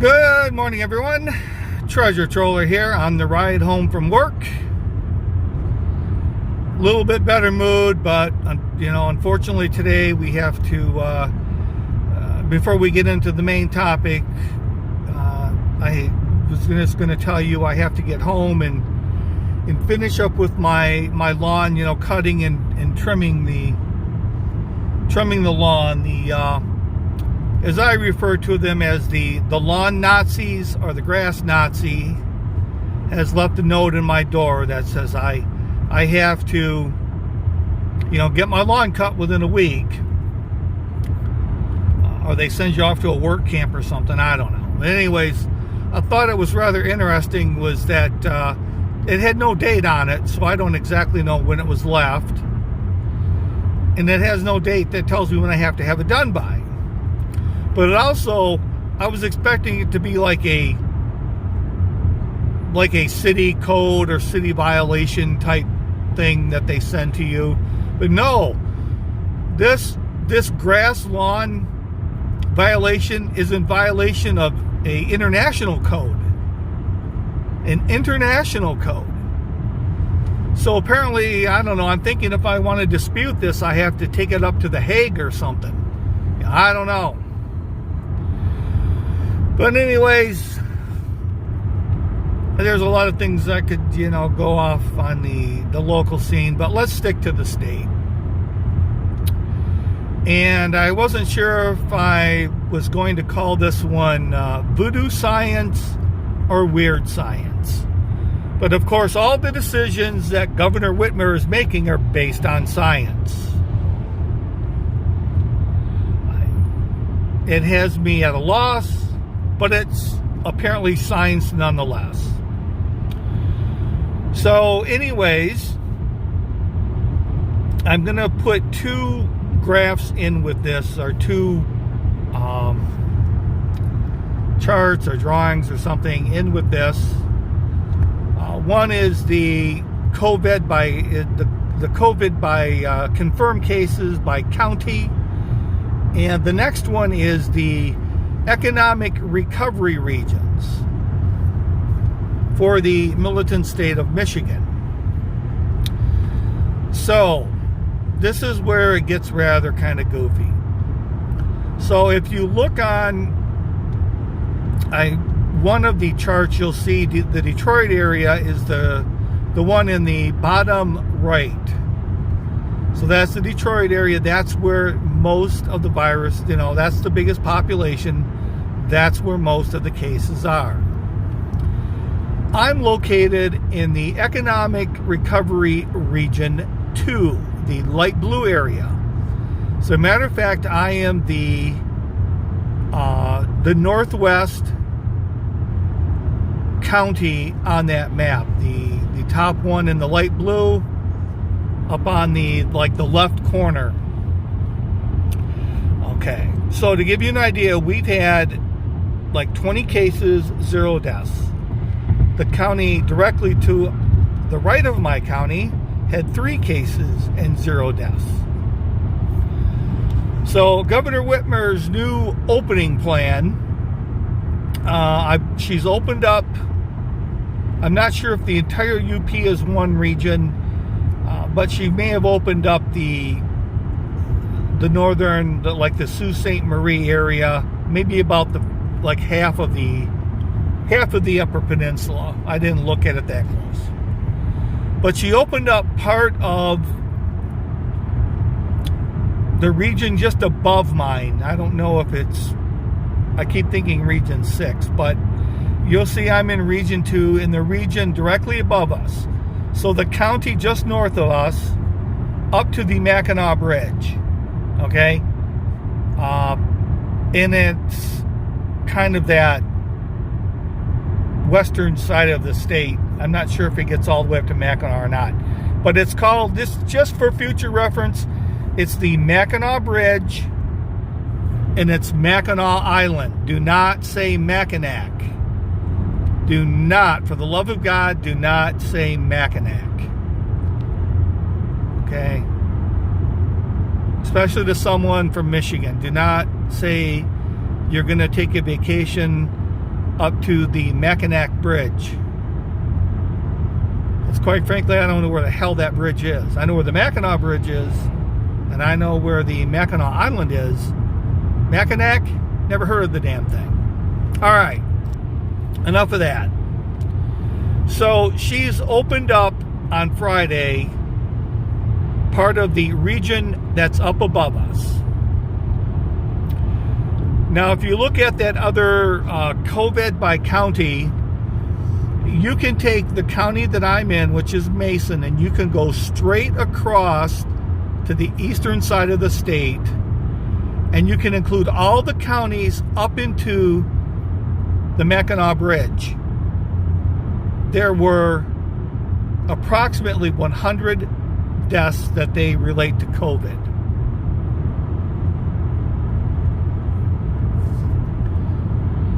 Good morning, everyone. Treasure Troller here on the ride home from work. A little bit better mood, but unfortunately today we have to, before we get into the main topic, I was just going to tell you I have to get home and finish up with my lawn, cutting and trimming the lawn. As I refer to them as the lawn Nazis or the grass Nazi has left a note in my door that says I have to, get my lawn cut within a week, or they send you off to a work camp or something. I don't know. But anyways, I thought it was rather interesting was that it had no date on it, so I don't exactly know when it was left, and it has no date that tells me when I have to have it done by. But it also, I was expecting it to be like a city code or city violation type thing that they send to you. But no, this grass lawn violation is in violation of an international code. An international code. So apparently, I don't know, I'm thinking if I want to dispute this, I have to take it up to The Hague or something. I don't know. But anyways, there's a lot of things that could, go off on the local scene, but let's stick to the state. And I wasn't sure if I was going to call this one Voodoo Science or Weird Science. But of course, all the decisions that Governor Whitmer is making are based on science. It has me at a loss, but it's apparently science nonetheless. So anyways, I'm going to put two graphs in with this, or two charts or drawings or something in with this. One is the COVID by confirmed cases by county, and the next one is the economic recovery regions for the militant state of Michigan. So this is where it gets rather kind of goofy. So if you look on one of the charts, you'll see the Detroit area is the one in the bottom right. So that's the Detroit area. That's where most of the virus, that's the biggest population. That's where most of the cases are. I'm located in the Economic Recovery Region 2, the light blue area. So, matter of fact, I am the northwest county on that map. The top one in the light blue, up on the left corner. Okay, so to give you an idea, we've had 20 cases, 0 deaths. The county directly to the right of my county had 3 cases and 0 deaths. So Governor Whitmer's new opening plan, she's opened up, I'm not sure if the entire UP is one region, but she may have opened up the northern, the Sault Ste. Marie area, maybe about half of the Upper Peninsula. I didn't look at it that close. But she opened up part of the region just above mine. I don't know if I keep thinking region 6, but you'll see I'm in region 2, in the region directly above us. So the county just north of us, up to the Mackinac Bridge. Okay? And it's kind of that western side of the state. I'm not sure if it gets all the way up to Mackinac or not. But it's called, this just for future reference, it's the Mackinac Bridge, and it's Mackinac Island. Do not say Mackinac. Do not, for the love of God, do not say Mackinac. Okay? Especially to someone from Michigan. Do not say you're going to take a vacation up to the Mackinac Bridge. It's quite frankly, I don't know where the hell that bridge is. I know where the Mackinac Bridge is, and I know where the Mackinac Island is. Mackinac, never heard of the damn thing. All right, enough of that. So she's opened up on Friday part of the region that's up above us. Now, if you look at that other COVID by county, you can take the county that I'm in, which is Mason, and you can go straight across to the eastern side of the state, and you can include all the counties up into the Mackinac Bridge. There were approximately 100 deaths that they relate to COVID.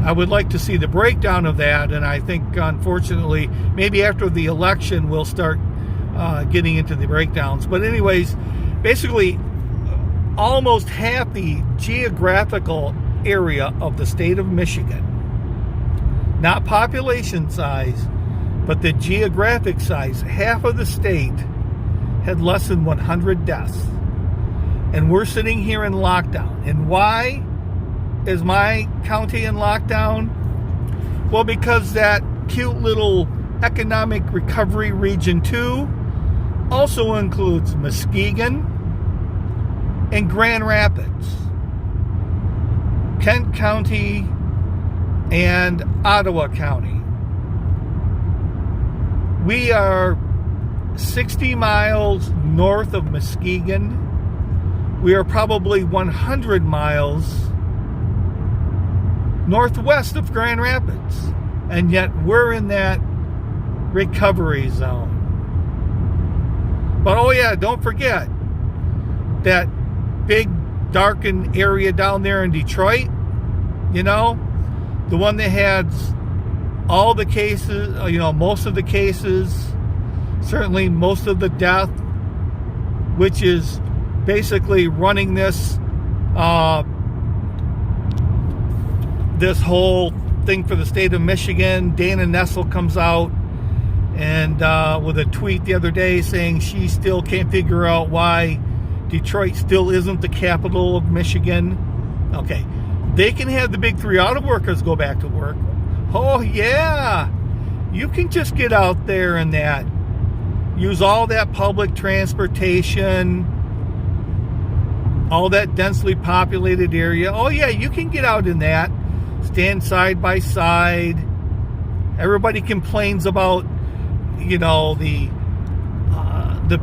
I would like to see the breakdown of that, and I think, unfortunately, maybe after the election we'll start getting into the breakdowns. But anyways, basically, almost half the geographical area of the state of Michigan, not population size, but the geographic size, half of the state had less than 100 deaths. And we're sitting here in lockdown. And why is my county in lockdown? Well, because that cute little economic recovery region 2 also includes Muskegon and Grand Rapids, Kent County, and Ottawa County. We are 60 miles north of Muskegon. We are probably 100 miles northwest of Grand Rapids, and yet we're in that recovery zone. But oh yeah, don't forget that big darkened area down there in Detroit, you know, the one that had all the cases, you know, most of the cases, certainly most of the death, which is basically running this this whole thing for the state of Michigan. Dana Nessel comes out and with a tweet the other day saying she still can't figure out why Detroit still isn't the capital of Michigan. Okay, they can have the big 3 auto workers go back to work. Oh yeah, you can just get out there and that, use all that public transportation, all that densely populated area. Oh yeah, you can get out in that, stand side by side. Everybody complains about, you know, the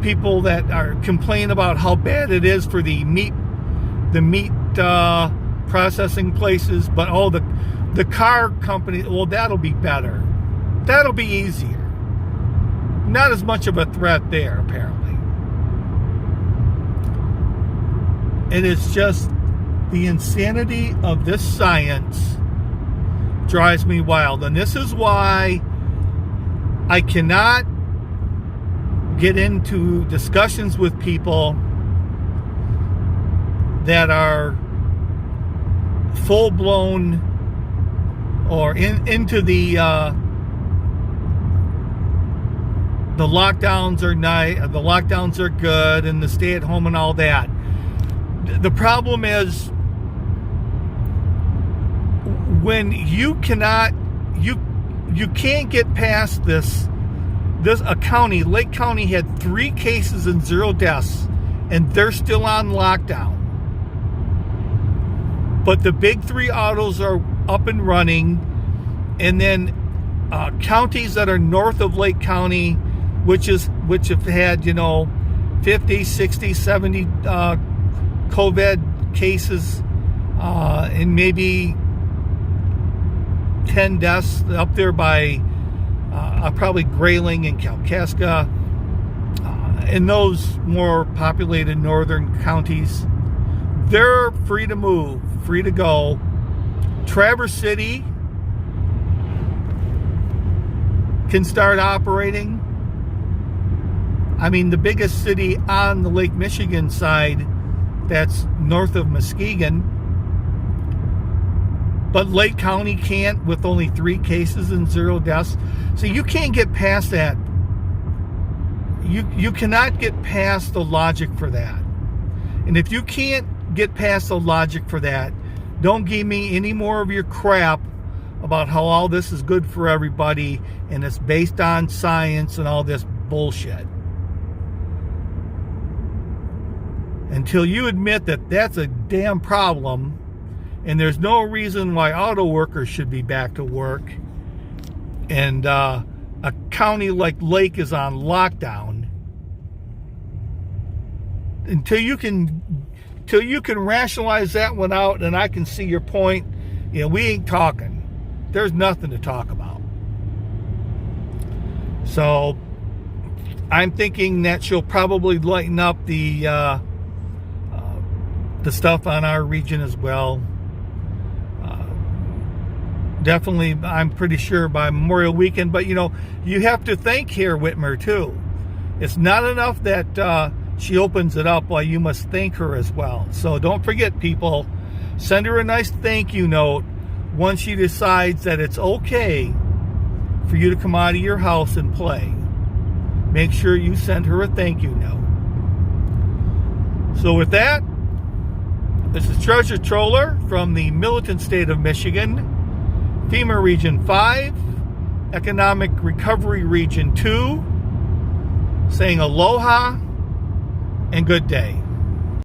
people that are complaining about how bad it is for the meat processing places, but oh, the car company, well, that'll be better. That'll be easier. Not as much of a threat there, apparently. And it's just the insanity of this science drives me wild. And this is why I cannot get into discussions with people that are full-blown or into the lockdowns are nice, the lockdowns are good, and the stay at home and all that. The problem is when you cannot, you can't get past this. A county, Lake County, had 3 cases and 0 deaths, and they're still on lockdown. But the big 3 autos are up and running, and then counties that are north of Lake County, which have had, you know, 50, 60, 70 COVID cases, and maybe 10 deaths up there by probably Grayling and Kalkaska, in those more populated northern counties. They're free to move, free to go. Traverse City can start operating. I mean, the biggest city on the Lake Michigan side, that's north of Muskegon. but Lake County can't with only 3 cases and 0 deaths. So you can't get past that. You cannot get past the logic for that. And if you can't get past the logic for that, don't give me any more of your crap about how all this is good for everybody and it's based on science and all this bullshit. Until you admit that that's a damn problem and there's no reason why auto workers should be back to work and a county like Lake is on lockdown, until you can rationalize that one out and I can see your point, we ain't talking. There's nothing to talk about. So I'm thinking that she'll probably lighten up the stuff on our region as well. Definitely, I'm pretty sure by Memorial Weekend. But, you have to thank here, Whitmer, too. It's not enough that she opens it up. Well, you must thank her as well. So don't forget, people. Send her a nice thank you note once she decides that it's okay for you to come out of your house and play. Make sure you send her a thank you note. So with that, this is Treasure Troller from the militant state of Michigan, FEMA Region 5, Economic Recovery Region 2, saying aloha and good day.